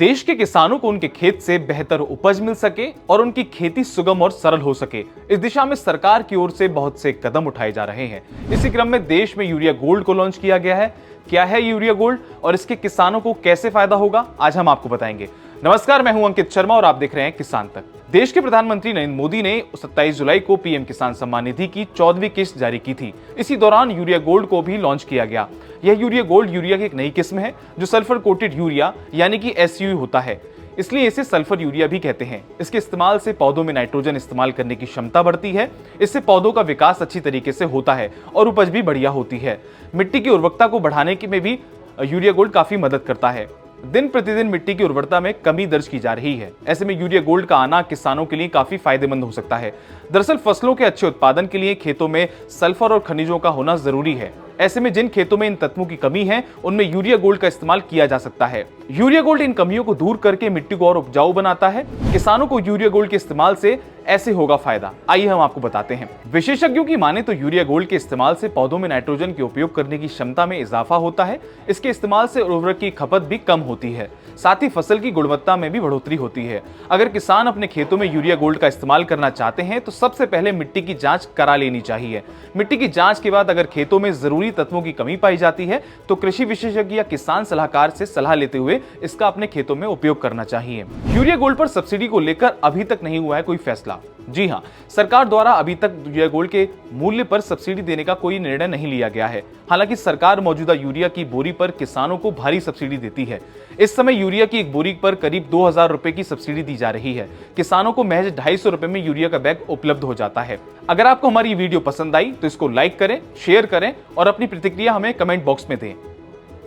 देश के किसानों को उनके खेत से बेहतर उपज मिल सके और उनकी खेती सुगम और सरल हो सके, इस दिशा में सरकार की ओर से बहुत से कदम उठाए जा रहे हैं। इसी क्रम में देश में यूरिया गोल्ड को लॉन्च किया गया है। क्या है यूरिया गोल्ड और इसके किसानों को कैसे फायदा होगा, आज हम आपको बताएंगे। नमस्कार, मैं हूं अंकित शर्मा और आप देख रहे हैं किसान तक। देश के प्रधानमंत्री नरेंद्र मोदी ने 27 जुलाई को पीएम किसान सम्मान निधि की 14वीं किस्त जारी की थी। इसी दौरान यूरिया गोल्ड को भी लॉन्च किया गया। यह यूरिया गोल्ड यूरिया की एक नई किस्म है जो सल्फर कोटेड यूरिया यानी कि SU होता है, इसलिए इसे सल्फर यूरिया भी कहते हैं। इसके इस्तेमाल से पौधों में नाइट्रोजन इस्तेमाल करने की क्षमता बढ़ती है। इससे पौधों का विकास अच्छी तरीके से होता है और उपज भी बढ़िया होती है। मिट्टी की उर्वरकता को बढ़ाने में भी यूरिया गोल्ड काफी मदद करता है। दिन प्रतिदिन मिट्टी की उर्वरता में कमी दर्ज की जा रही है। ऐसे में यूरिया गोल्ड का आना किसानों के लिए काफी फायदेमंद हो सकता है। दरअसल फसलों के अच्छे उत्पादन के लिए खेतों में सल्फर और खनिजों का होना जरूरी है। ऐसे में जिन खेतों में इन तत्वों की कमी है उनमें यूरिया गोल्ड का इस्तेमाल किया जा सकता है। यूरिया गोल्ड इन कमियों को दूर करके मिट्टी को और उपजाऊ बनाता है। किसानों को यूरिया गोल्ड के इस्तेमाल से ऐसे होगा फायदा, आइए हम आपको बताते हैं। विशेषज्ञों की माने तो यूरिया गोल्ड के इस्तेमाल से पौधों में नाइट्रोजन के उपयोग करने की क्षमता में इजाफा होता है। इसके इस्तेमाल से उर्वरक की खपत भी कम होती है, साथ ही फसल की गुणवत्ता में भी बढ़ोतरी होती है। अगर किसान अपने खेतों में यूरिया गोल्ड का इस्तेमाल करना चाहते हैं तो सबसे पहले मिट्टी की जांच करा लेनी चाहिए। मिट्टी की जांच के बाद अगर खेतों में जरूरी तत्वों की कमी पाई जाती है तो कृषि विशेषज्ञ या किसान सलाहकार से सलाह लेते हुए इसका अपने खेतों में उपयोग करना चाहिए। यूरिया गोल्ड पर सब्सिडी को लेकर अभी तक नहीं हुआ है कोई फैसला। जी हां, सरकार द्वारा अभी तक यूरिया गोल्ड के मूल्य पर सब्सिडी देने का कोई निर्णय नहीं लिया गया है। हालांकि सरकार मौजूदा यूरिया की बोरी पर किसानों को भारी सब्सिडी देती है। इस समय यूरिया की एक बोरी पर करीब 2000 रुपए की सब्सिडी दी जा रही है। किसानों को महज 250 रुपए में यूरिया का बैग उपलब्ध हो जाता है। अगर आपको हमारी वीडियो पसंद आई तो इसको लाइक करें, शेयर करें और अपनी प्रतिक्रिया हमें कमेंट बॉक्स में दें।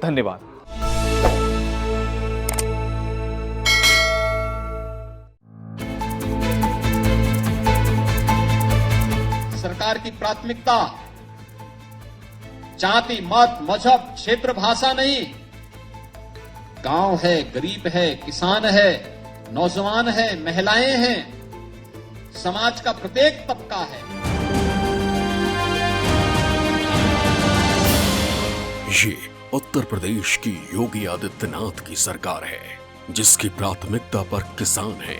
धन्यवाद। सरकार की प्राथमिकता जाति, मत, मजहब, क्षेत्र, भाषा नहीं, गांव है, गरीब है, किसान है, नौजवान है, महिलाएं हैं, समाज का प्रत्येक तबका है। ये उत्तर प्रदेश की योगी आदित्यनाथ की सरकार है जिसकी प्राथमिकता पर किसान है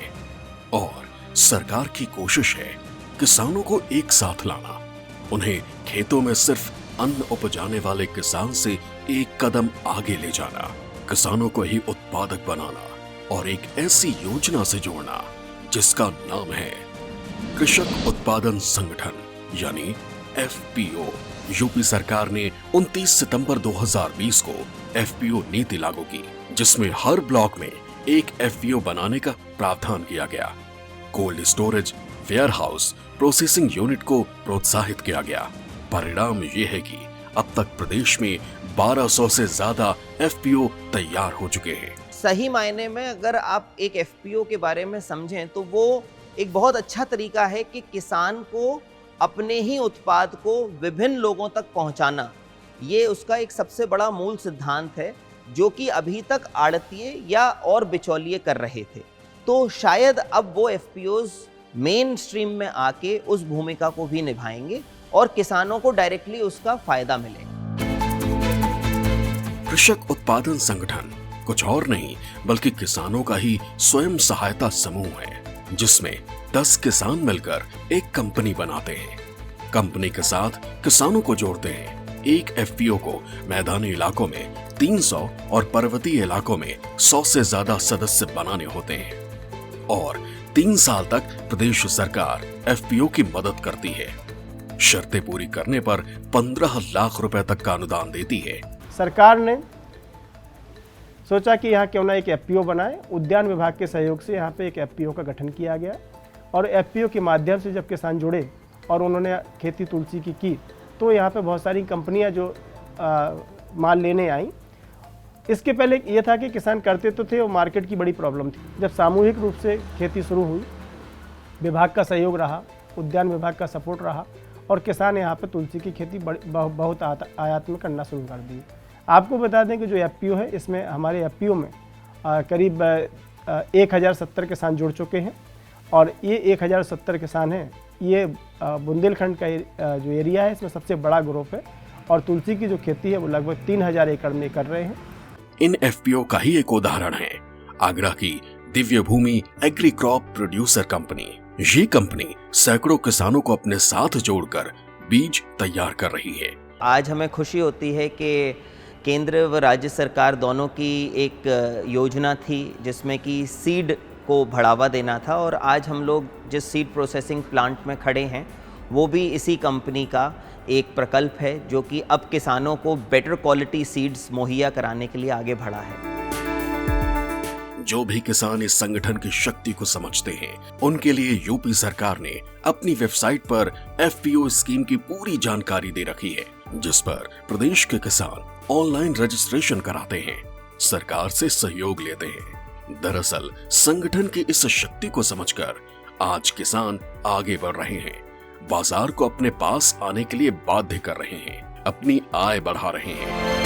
और सरकार की कोशिश है किसानों को एक साथ लाना, उन्हें खेतों में सिर्फ अन्न उपजाने वाले किसान से एक कदम आगे ले जाना, किसानों को ही उत्पादक बनाना और एक ऐसी योजना से जोड़ना जिसका नाम है कृषक उत्पादन संगठन यानी FPO। यूपी सरकार ने 29 सितंबर 2020 को FPO नीति लागू की, जिसमें हर ब्लॉक में एक FPO बनाने का प्रावधान किया गया। Cold storage, warehouse, processing unit को प्रोत्साहित किया गया। परिणाम ये है कि अब तक प्रदेश में 1200 से ज्यादा FPO तैयार हो चुके हैं। सही मायने में अगर आप एक FPO के बारे में समझें तो वो एक बहुत अच्छा तरीका है कि किसान को अपने ही उत्पाद को विभिन्न लोगों तक पहुंचाना। ये उसका एक सबसे बड़ा मूल सिद्धांत है जो कि अभी तक आड़तिए या और बिचौलिए कर रहे थे। तो शायद अब वो FPOs मेन स्ट्रीम में आके उस भूमिका को भी निभाएंगे और किसानों को डायरेक्टली उसका फायदा मिलेगा। कृषक उत्पादन संगठन कुछ और नहीं बल्कि किसानों का ही स्वयं सहायता समूह है जिसमें 10 किसान मिलकर एक कंपनी बनाते हैं। कंपनी के साथ किसानों को जोड़ते हैं। एक FPO को मैदानी इलाकों में 300 और पर्वतीय इलाकों में 100 से ज्यादा सदस्य बनाने होते हैं और 3 साल तक प्रदेश सरकार FPO की मदद करती है। शर्तें पूरी करने पर 15 लाख रुपए तक का अनुदान देती है। सरकार ने सोचा कि यहाँ क्यों ना एक FPO बनाए। उद्यान विभाग के सहयोग से यहाँ पे एक FPO का गठन किया गया और FPO के माध्यम से जब किसान जुड़े और उन्होंने खेती तुलसी की तो यहाँ पे बहुत सारी कंपनियाँ जो माल लेने आई। इसके पहले ये था कि किसान करते तो थे और मार्केट की बड़ी प्रॉब्लम थी। जब सामूहिक रूप से खेती शुरू हुई, विभाग का सहयोग रहा, उद्यान विभाग का सपोर्ट रहा और किसान यहाँ पे तुलसी की खेती बहुत आयात में करना शुरू कर दी। आपको बता दें कि जो FPO है इसमें हमारे FPO में करीब 1070 किसान जुड़ चुके हैं और ये 1070 किसान हैं ये बुंदेलखंड का जो एरिया है इसमें सबसे बड़ा ग्रुप है और तुलसी की जो खेती है वो लगभग 3000 एकड़ में कर रहे हैं। इन FPO का ही एक उदाहरण है आगरा की दिव्य भूमि एग्री क्रॉप प्रोड्यूसर कंपनी। ये कंपनी सैकड़ों किसानों को अपने साथ जोड़कर बीज तैयार कर रही है। आज हमें खुशी होती है कि केंद्र व राज्य सरकार दोनों की एक योजना थी जिसमें कि सीड को बढ़ावा देना था, और आज हम लोग जिस सीड प्रोसेसिंग प्लांट में खड़े हैं वो भी इसी कंपनी का एक प्रकल्प है जो कि अब किसानों को बेटर क्वालिटी सीड्स मुहैया कराने के लिए आगे बढ़ा है। जो भी किसान इस संगठन की शक्ति को समझते हैं, उनके लिए यूपी सरकार ने अपनी वेबसाइट पर एफपीओ स्कीम की पूरी जानकारी दे रखी है, जिस पर प्रदेश के किसान ऑनलाइन रजिस्ट्रेशन कराते हैं, सरकार से सहयोग लेते हैं। दरअसल संगठन की इस शक्ति को समझकर आज किसान आगे बढ़ रहे हैं, बाजार को अपने पास आने के लिए बाध्य कर रहे हैं, अपनी आय बढ़ा रहे हैं।